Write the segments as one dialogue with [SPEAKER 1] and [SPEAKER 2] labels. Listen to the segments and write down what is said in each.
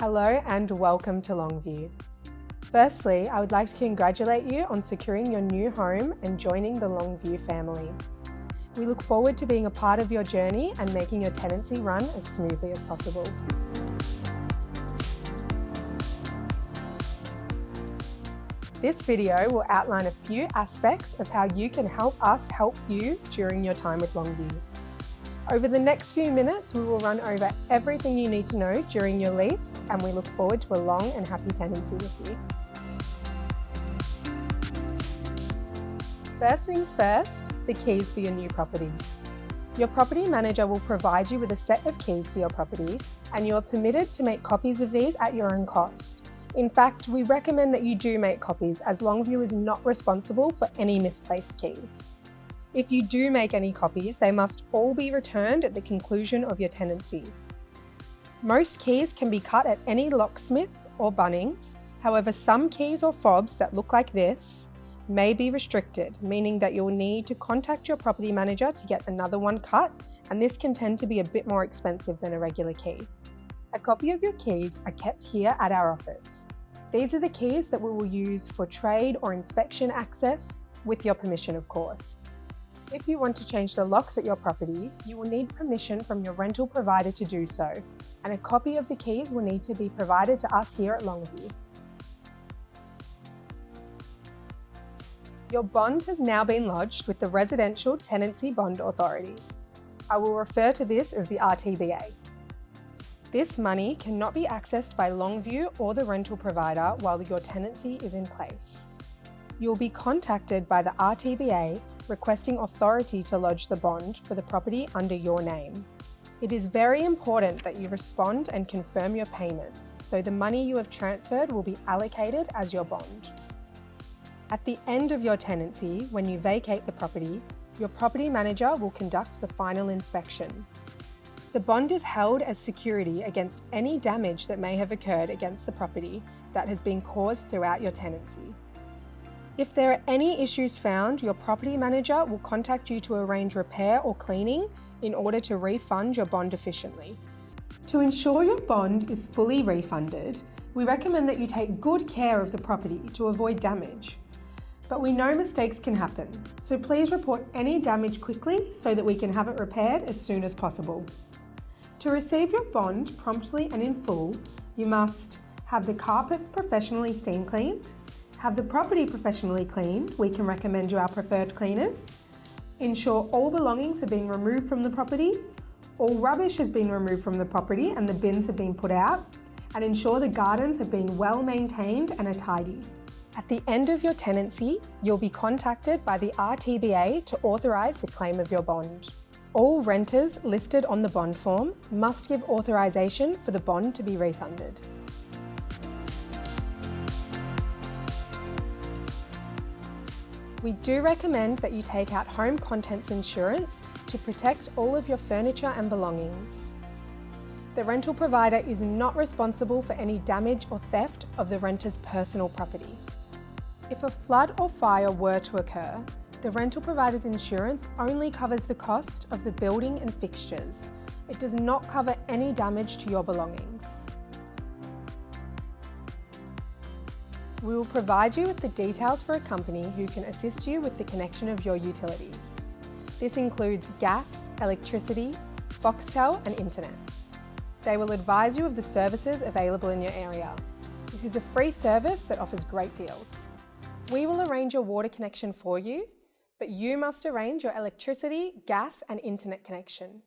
[SPEAKER 1] Hello and welcome to LongView. Firstly, I would like to congratulate you on securing your new home and joining the LongView family. We look forward to being a part of your journey and making your tenancy run as smoothly as possible. This video will outline a few aspects of how you can help us help you during your time with LongView. Over the next few minutes, we will run over everything you need to know during your lease, and we look forward to a long and happy tenancy with you. First things first, the keys for your new property. Your property manager will provide you with a set of keys for your property, and you are permitted to make copies of these at your own cost. In fact, we recommend that you do make copies, as LongView is not responsible for any misplaced keys. If you do make any copies, they must all be returned at the conclusion of your tenancy. Most keys can be cut at any locksmith or Bunnings. However, some keys or fobs that look like this may be restricted, meaning that you'll need to contact your property manager to get another one cut, and this can tend to be a bit more expensive than a regular key. A copy of your keys are kept here at our office. These are the keys that we will use for trade or inspection access, with your permission, of course. If you want to change the locks at your property, you will need permission from your rental provider to do so, and a copy of the keys will need to be provided to us here at LongView. Your bond has now been lodged with the Residential Tenancy Bond Authority. I will refer to this as the RTBA. This money cannot be accessed by LongView or the rental provider while your tenancy is in place. You will be contacted by the RTBA requesting authority to lodge the bond for the property under your name. It is very important that you respond and confirm your payment, so the money you have transferred will be allocated as your bond. At the end of your tenancy, when you vacate the property, your property manager will conduct the final inspection. The bond is held as security against any damage that may have occurred against the property that has been caused throughout your tenancy. If there are any issues found, your property manager will contact you to arrange repair or cleaning in order to refund your bond efficiently. To ensure your bond is fully refunded, we recommend that you take good care of the property to avoid damage. But we know mistakes can happen, so please report any damage quickly so that we can have it repaired as soon as possible. To receive your bond promptly and in full, you must have the carpets professionally steam cleaned, have the property professionally cleaned. We can recommend you our preferred cleaners. Ensure all belongings have been removed from the property, all rubbish has been removed from the property and the bins have been put out, and ensure the gardens have been well maintained and are tidy. At the end of your tenancy, you'll be contacted by the RTBA to authorise the claim of your bond. All renters listed on the bond form must give authorisation for the bond to be refunded. We do recommend that you take out home contents insurance to protect all of your furniture and belongings. The rental provider is not responsible for any damage or theft of the renter's personal property. If a flood or fire were to occur, the rental provider's insurance only covers the cost of the building and fixtures. It does not cover any damage to your belongings. We will provide you with the details for a company who can assist you with the connection of your utilities. This includes gas, electricity, Foxtel and internet. They will advise you of the services available in your area. This is a free service that offers great deals. We will arrange your water connection for you, but you must arrange your electricity, gas and internet connection.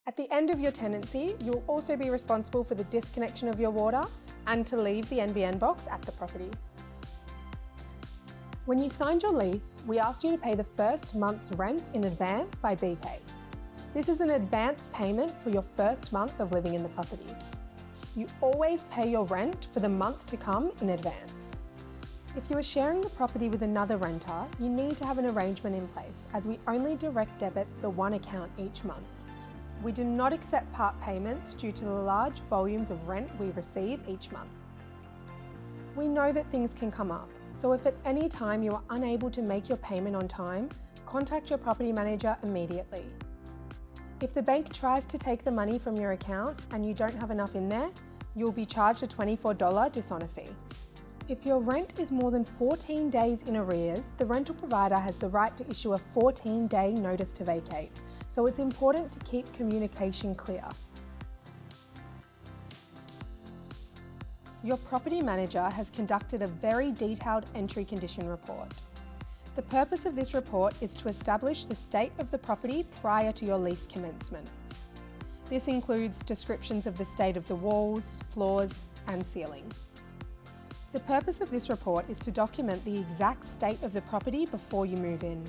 [SPEAKER 1] At the end of your tenancy, you'll also be responsible for the disconnection of your water and to leave the NBN box at the property. When you signed your lease, we asked you to pay the first month's rent in advance by BPay. This is an advance payment for your first month of living in the property. You always pay your rent for the month to come in advance. If you are sharing the property with another renter, you need to have an arrangement in place, as we only direct debit the one account each month. We do not accept part payments due to the large volumes of rent we receive each month. We know that things can come up, so if at any time you are unable to make your payment on time, contact your property manager immediately. If the bank tries to take the money from your account and you don't have enough in there, you will be charged a $24 dishonour fee. If your rent is more than 14 days in arrears, the rental provider has the right to issue a 14-day notice to vacate, so it's important to keep communication clear. Your property manager has conducted a very detailed entry condition report. The purpose of this report is to establish the state of the property prior to your lease commencement. This includes descriptions of the state of the walls, floors, and ceiling. The purpose of this report is to document the exact state of the property before you move in.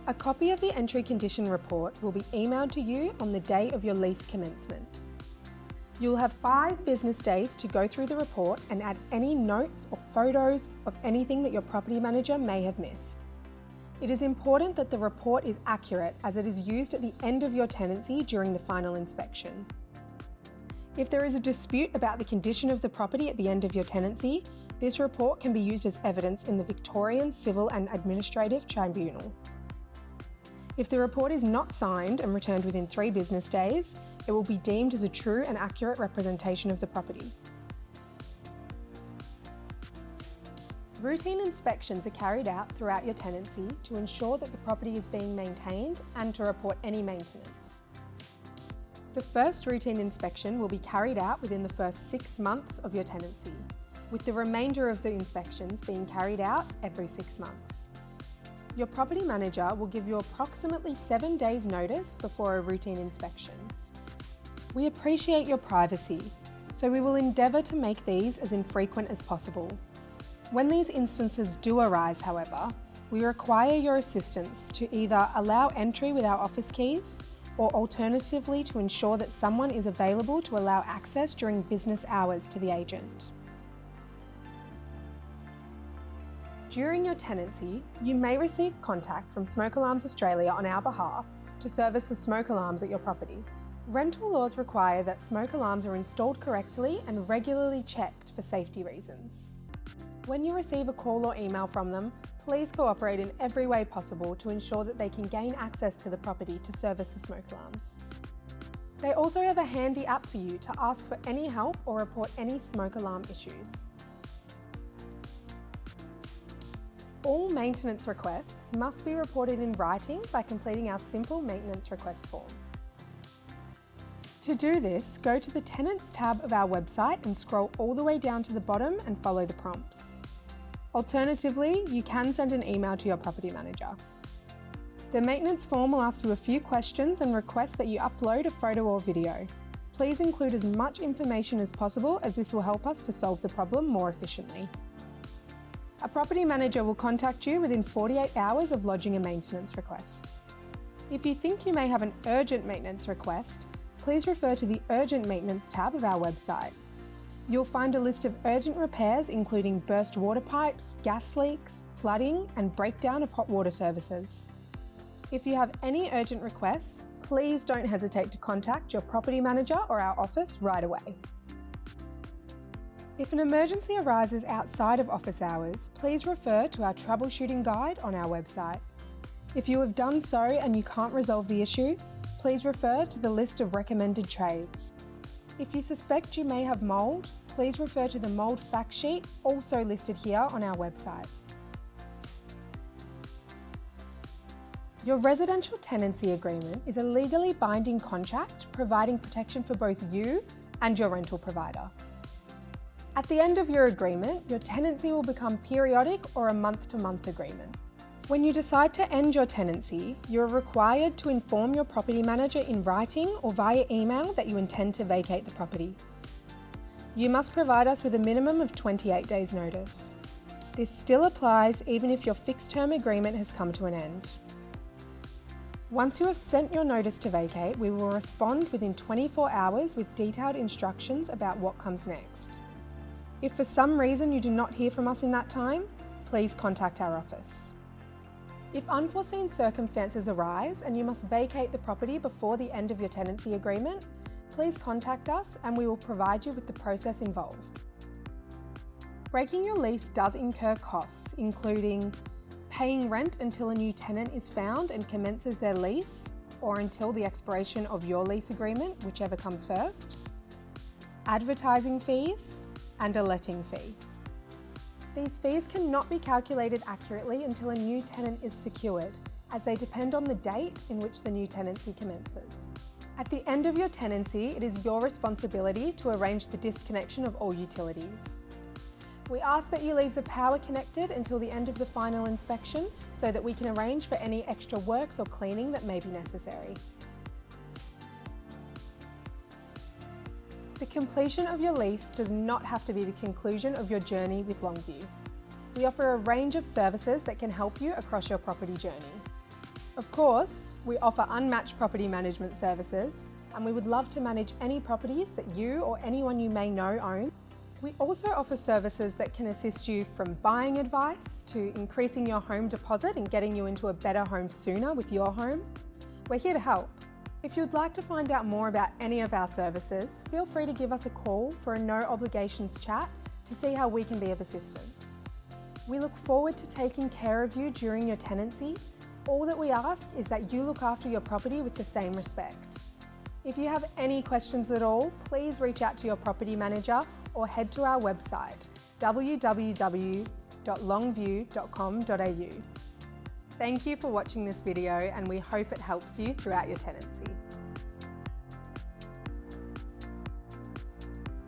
[SPEAKER 1] A copy of the entry condition report will be emailed to you on the day of your lease commencement. You'll have 5 business days to go through the report and add any notes or photos of anything that your property manager may have missed. It is important that the report is accurate as it is used at the end of your tenancy during the final inspection. If there is a dispute about the condition of the property at the end of your tenancy, this report can be used as evidence in the Victorian Civil and Administrative Tribunal. If the report is not signed and returned within 3 business days, it will be deemed as a true and accurate representation of the property. Routine inspections are carried out throughout your tenancy to ensure that the property is being maintained and to report any maintenance. The first routine inspection will be carried out within the first 6 months of your tenancy, with the remainder of the inspections being carried out every 6 months. Your property manager will give you approximately 7 days notice before a routine inspection. We appreciate your privacy, so we will endeavour to make these as infrequent as possible. When these instances do arise, however, we require your assistance to either allow entry with our office keys or alternatively to ensure that someone is available to allow access during business hours to the agent. During your tenancy, you may receive contact from Smoke Alarms Australia on our behalf to service the smoke alarms at your property. Rental laws require that smoke alarms are installed correctly and regularly checked for safety reasons. When you receive a call or email from them, please cooperate in every way possible to ensure that they can gain access to the property to service the smoke alarms. They also have a handy app for you to ask for any help or report any smoke alarm issues. All maintenance requests must be reported in writing by completing our simple maintenance request form. To do this, go to the Tenants tab of our website and scroll all the way down to the bottom and follow the prompts. Alternatively, you can send an email to your property manager. The maintenance form will ask you a few questions and request that you upload a photo or video. Please include as much information as possible as this will help us to solve the problem more efficiently. A property manager will contact you within 48 hours of lodging a maintenance request. If you think you may have an urgent maintenance request, please refer to the Urgent Maintenance tab of our website. You'll find a list of urgent repairs including burst water pipes, gas leaks, flooding, and breakdown of hot water services. If you have any urgent requests, please don't hesitate to contact your property manager or our office right away. If an emergency arises outside of office hours, please refer to our troubleshooting guide on our website. If you have done so and you can't resolve the issue, please refer to the list of recommended trades. If you suspect you may have mould, please refer to the mould fact sheet, also listed here on our website. Your residential tenancy agreement is a legally binding contract providing protection for both you and your rental provider. At the end of your agreement, your tenancy will become periodic or a month-to-month agreement. When you decide to end your tenancy, you are required to inform your property manager in writing or via email that you intend to vacate the property. You must provide us with a minimum of 28 days notice. This still applies even if your fixed-term agreement has come to an end. Once you have sent your notice to vacate, we will respond within 24 hours with detailed instructions about what comes next. If for some reason you do not hear from us in that time, please contact our office. If unforeseen circumstances arise and you must vacate the property before the end of your tenancy agreement, please contact us and we will provide you with the process involved. Breaking your lease does incur costs, including paying rent until a new tenant is found and commences their lease, or until the expiration of your lease agreement, whichever comes first. advertising fees, and a letting fee. These fees cannot be calculated accurately until a new tenant is secured, as they depend on the date in which the new tenancy commences. At the end of your tenancy, it is your responsibility to arrange the disconnection of all utilities. We ask that you leave the power connected until the end of the final inspection so that we can arrange for any extra works or cleaning that may be necessary. The completion of your lease does not have to be the conclusion of your journey with LongView. We offer a range of services that can help you across your property journey. Of course, we offer unmatched property management services, and we would love to manage any properties that you or anyone you may know own. We also offer services that can assist you from buying advice to increasing your home deposit and getting you into a better home sooner with your home. We're here to help. If you'd like to find out more about any of our services, feel free to give us a call for a no obligations chat to see how we can be of assistance. We look forward to taking care of you during your tenancy. All that we ask is that you look after your property with the same respect. If you have any questions at all, please reach out to your property manager or head to our website, www.longview.com.au. Thank you for watching this video, and we hope it helps you throughout your tenancy.